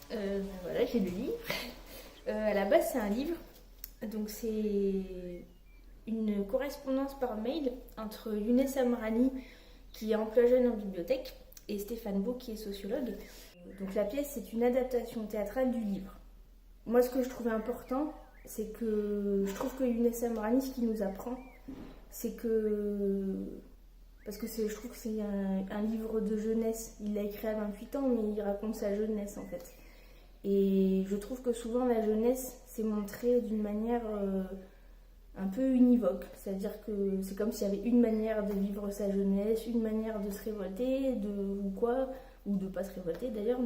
Voilà, j'ai le livre. À la base, c'est un livre. Donc, c'est une correspondance par mail entre Younes Amrani, qui est emploi jeune en bibliothèque, et Stéphane Beau, qui est sociologue. Donc, la pièce, c'est une adaptation théâtrale du livre. Moi, ce que je trouvais important, c'est que je trouve que Younes Amrani, ce qu'il nous apprend, c'est que. Parce que je trouve que c'est un livre de jeunesse. Il l'a écrit à 28 ans, mais il raconte sa jeunesse en fait. Et je trouve que souvent la jeunesse, c'est montré d'une manière un peu univoque. C'est-à-dire que c'est comme s'il y avait une manière de vivre sa jeunesse, une manière de se révolter, ou quoi, ou de pas se révolter d'ailleurs.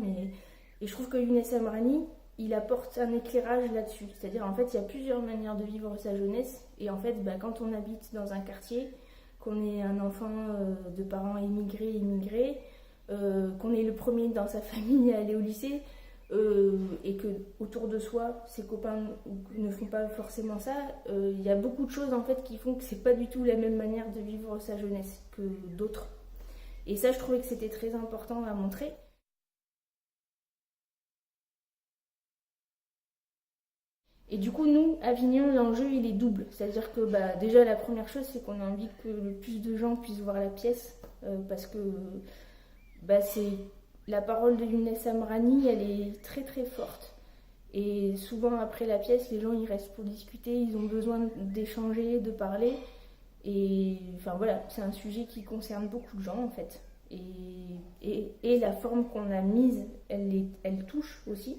Et je trouve que Younes Amrani, il apporte un éclairage là-dessus. C'est-à-dire en fait, il y a plusieurs manières de vivre sa jeunesse. Et en fait, quand on habite dans un quartier, qu'on est un enfant de parents immigrés, qu'on est le premier dans sa famille à aller au lycée, et que autour de soi, ses copains ne font pas forcément ça, il y a beaucoup de choses en fait qui font que c'est pas du tout la même manière de vivre sa jeunesse que d'autres. Et ça, je trouvais que c'était très important à montrer. Et du coup, nous, Avignon, l'enjeu, il est double. C'est-à-dire que déjà, la première chose, c'est qu'on a envie que le plus de gens puissent voir la pièce, parce que c'est la parole de Younes Amrani, elle est très très forte. Et souvent, après la pièce, les gens, ils restent pour discuter, ils ont besoin d'échanger, de parler. Et enfin voilà, c'est un sujet qui concerne beaucoup de gens, en fait. Et la forme qu'on a mise, elle touche aussi.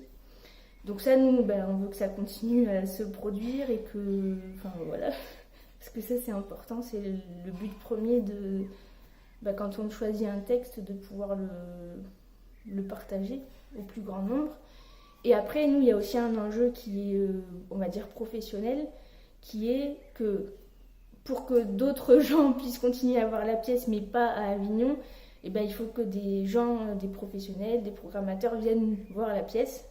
Donc ça, nous, on veut que ça continue à se produire et que, enfin voilà, parce que ça c'est important, c'est le but premier de, quand on choisit un texte, de pouvoir le partager au plus grand nombre. Et après, nous, il y a aussi un enjeu qui est, on va dire, professionnel, qui est que pour que d'autres gens puissent continuer à voir la pièce, mais pas à Avignon, il faut que des gens, des professionnels, des programmateurs viennent voir la pièce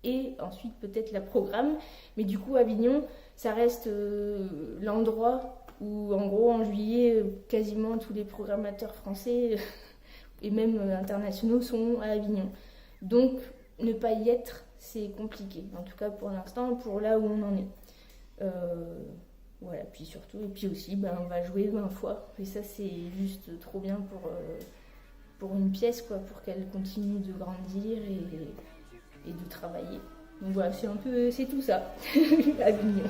et ensuite peut-être la programme. Mais du coup, Avignon, ça reste l'endroit où, en gros, en juillet, quasiment tous les programmateurs français et même internationaux sont à Avignon. Donc, ne pas y être, c'est compliqué. En tout cas, pour l'instant, pour là où on en est. Voilà, puis surtout, et puis aussi, on va jouer 20 fois. Et ça, c'est juste trop bien pour une pièce, quoi, pour qu'elle continue de grandir et de travailler. Donc voilà, c'est tout ça, Avignon.